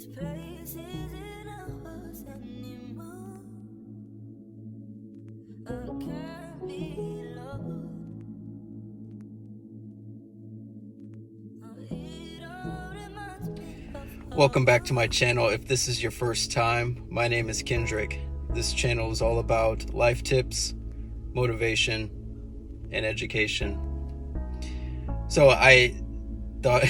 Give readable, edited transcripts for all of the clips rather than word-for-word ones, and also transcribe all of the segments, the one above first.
place isn't ours anymore. I can't be lost. It all reminds me of Welcome back to my channel. If this is your first time, my name is Kendrick. This channel is all about life tips, motivation, and education. So I thought,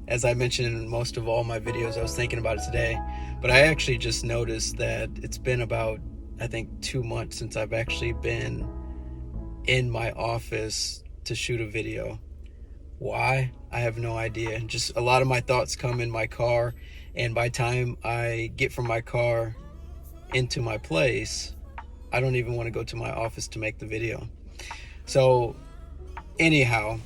as I mentioned in most of all my videos, I was thinking about it today, but I actually just noticed that it's been about, I think, 2 months since I've actually been in my office to shoot a video. Why? I have no idea. Just a lot of my thoughts come in my car, and by the time I get from my car into my place, I don't even want to go to my office to make the video. So anyhow,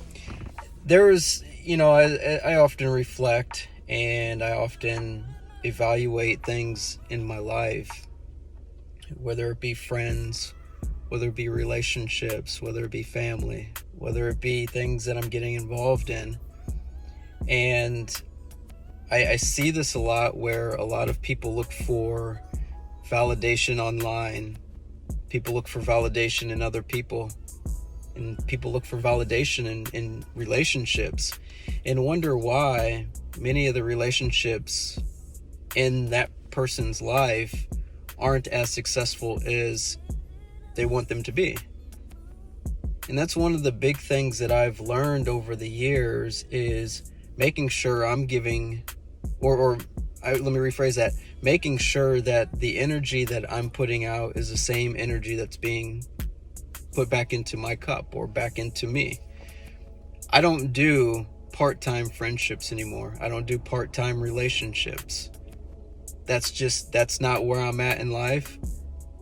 there's, I often reflect and I often evaluate things in my life, whether it be friends, whether it be relationships, whether it be family, whether it be things that I'm getting involved in. And I see this a lot, where a lot of people look for validation online. People look for validation in other people. And people look for validation in relationships, and wonder why many of the relationships in that person's life aren't as successful as they want them to be. And that's one of the big things that I've learned over the years, is making sure I'm giving, let me rephrase that, making sure that the energy that I'm putting out is the same energy that's being put back into my cup or back into me. I don't do part-time friendships anymore. I don't do part-time relationships. That's not where I'm at in life.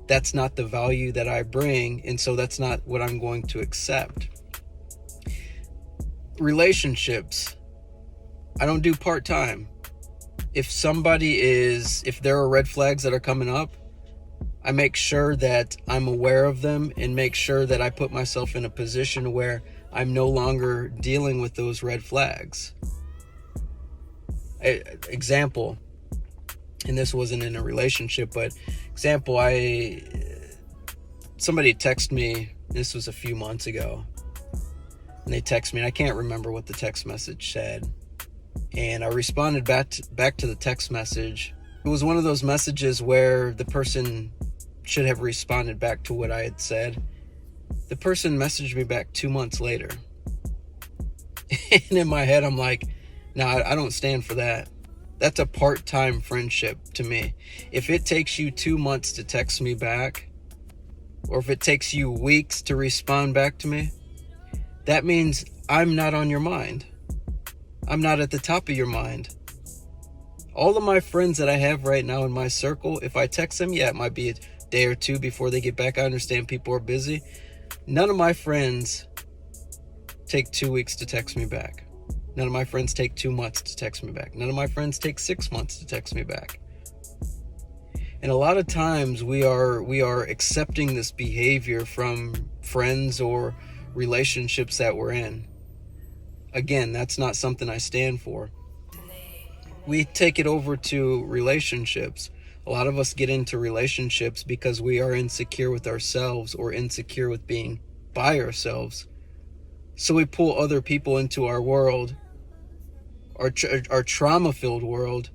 That's not the value that I bring, and so that's not what I'm going to accept. Relationships, I don't do part-time. If there are red flags that are coming up, I make sure that I'm aware of them, and make sure that I put myself in a position where I'm no longer dealing with those red flags. Example, and this wasn't in a relationship, but example, somebody texted me, this was a few months ago, and they texted me, and I can't remember what the text message said, and I responded back to the text message. It was one of those messages where the person should have responded back to what I had said. The person messaged me back 2 months later. And in my head, I'm like, no, I don't stand for that. That's a part-time friendship to me. If it takes you 2 months to text me back, or if it takes you weeks to respond back to me, that means I'm not on your mind. I'm not at the top of your mind. All of my friends that I have right now in my circle, if I text them, it might be a day or two before they get back. I understand people are busy. None of my friends take 2 weeks to text me back. None of my friends take 2 months to text me back. None of my friends take 6 months to text me back. And a lot of times we are accepting this behavior from friends or relationships that we're in. Again, that's not something I stand for. We take it over to relationships. A lot of us get into relationships because we are insecure with ourselves, or insecure with being by ourselves. So we pull other people into our world, our trauma-filled world,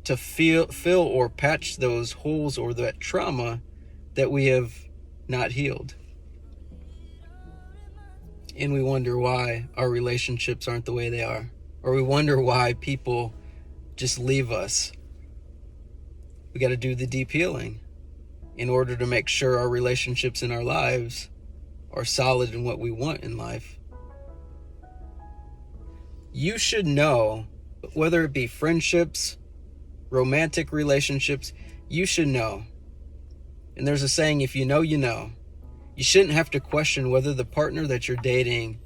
to fill or patch those holes or that trauma that we have not healed. And we wonder why our relationships aren't the way they are, or we wonder why people just leave us. We got to do the deep healing in order to make sure our relationships in our lives are solid in what we want in life. You should know, whether it be friendships, romantic relationships, you should know. And there's a saying, if you know, you know. You shouldn't have to question whether the partner that you're dating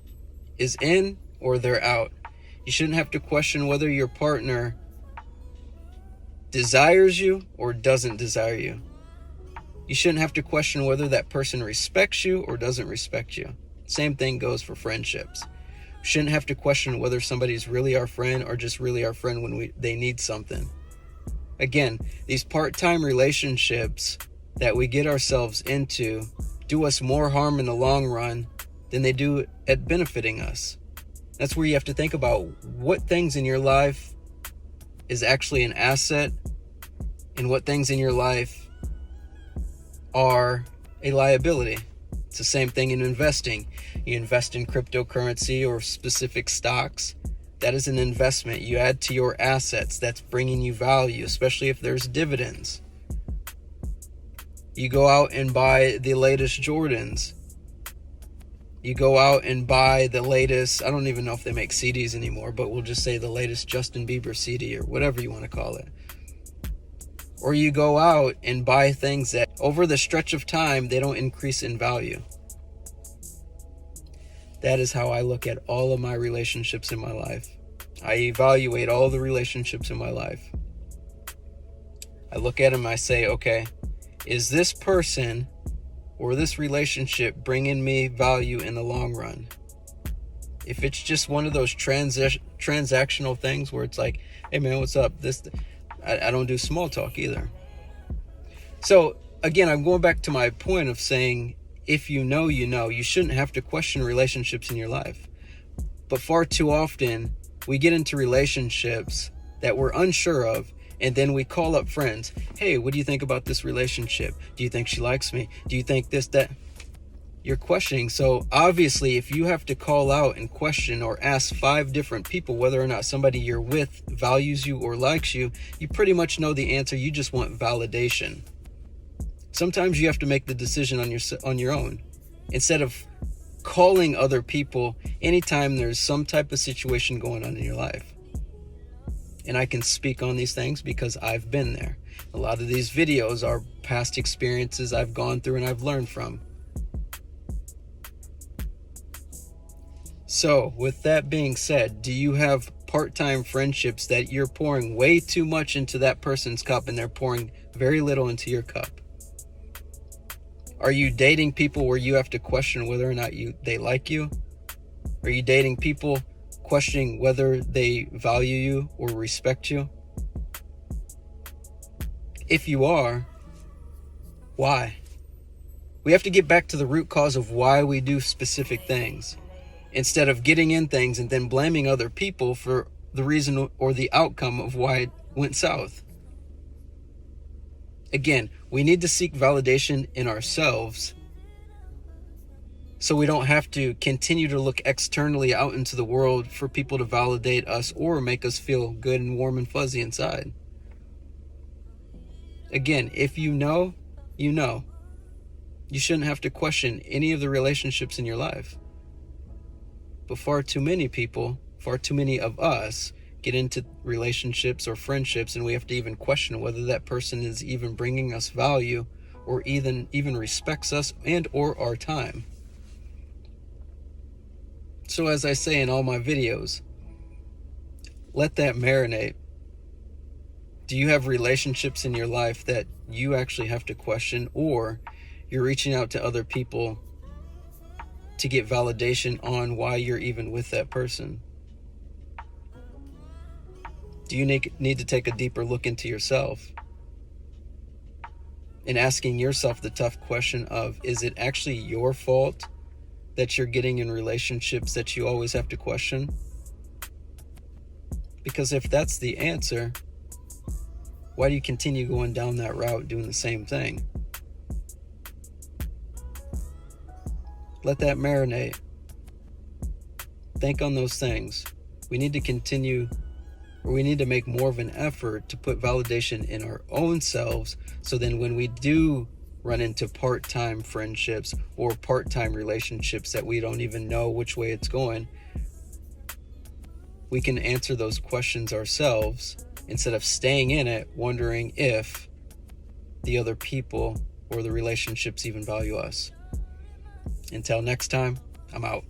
is in or they're out. You shouldn't have to question whether your partner desires you or doesn't desire you. You shouldn't have to question whether that person respects you or doesn't respect you. Same thing goes for friendships. We shouldn't have to question whether somebody's really our friend or just really our friend when they need something. Again, these part-time relationships that we get ourselves into do us more harm in the long run than they do at benefiting us. That's where you have to think about what things in your life is actually an asset and what things in your life are a liability. It's the same thing in investing. You invest in cryptocurrency or specific stocks. That is an investment you add to your assets that's bringing you value, especially if there's dividends. You go out and buy the latest Jordans. You go out and buy the latest, I don't even know if they make CDs anymore, but we'll just say the latest Justin Bieber CD or whatever you want to call it. Or you go out and buy things that over the stretch of time, they don't increase in value. That is how I look at all of my relationships in my life. I evaluate all the relationships in my life. I look at them, I say, okay, is this person or this relationship bringing me value in the long run? If it's just one of those transactional things where it's like, hey man, what's up? I don't do small talk either. So again, I'm going back to my point of saying, if you know, you know. You shouldn't have to question relationships in your life. But far too often, we get into relationships that we're unsure of, and then we call up friends. Hey, what do you think about this relationship? Do you think she likes me? Do you think this, that? You're questioning. So obviously, if you have to call out and question or ask 5 different people whether or not somebody you're with values you or likes you, you pretty much know the answer. You just want validation. Sometimes you have to make the decision on your own, instead of calling other people anytime there's some type of situation going on in your life. And I can speak on these things because I've been there. A lot of these videos are past experiences I've gone through and I've learned from. So, with that being said, do you have part-time friendships that you're pouring way too much into that person's cup and they're pouring very little into your cup? Are you dating people where you have to question whether or not they like you? Are you dating people questioning whether they value you or respect you? If you are, why? We have to get back to the root cause of why we do specific things, instead of getting in things and then blaming other people for the reason or the outcome of why it went south. Again, we need to seek validation in ourselves so we don't have to continue to look externally out into the world for people to validate us or make us feel good and warm and fuzzy inside. Again, if you know, you know. You shouldn't have to question any of the relationships in your life. But far too many people, far too many of us get into relationships or friendships and we have to even question whether that person is even bringing us value or even respects us and or our time. So as I say in all my videos, let that marinate. Do you have relationships in your life that you actually have to question, or you're reaching out to other people to get validation on why you're even with that person? Do you need to take a deeper look into yourself and asking yourself the tough question of, is it actually your fault that you're getting in relationships that you always have to question? Because if that's the answer, why do you continue going down that route doing the same thing? Let that marinate. Think on those things. We need to continue, or we need to make more of an effort to put validation in our own selves, so then when we do run into part-time friendships or part-time relationships that we don't even know which way it's going, we can answer those questions ourselves instead of staying in it wondering if the other people or the relationships even value us. Until next time, I'm out.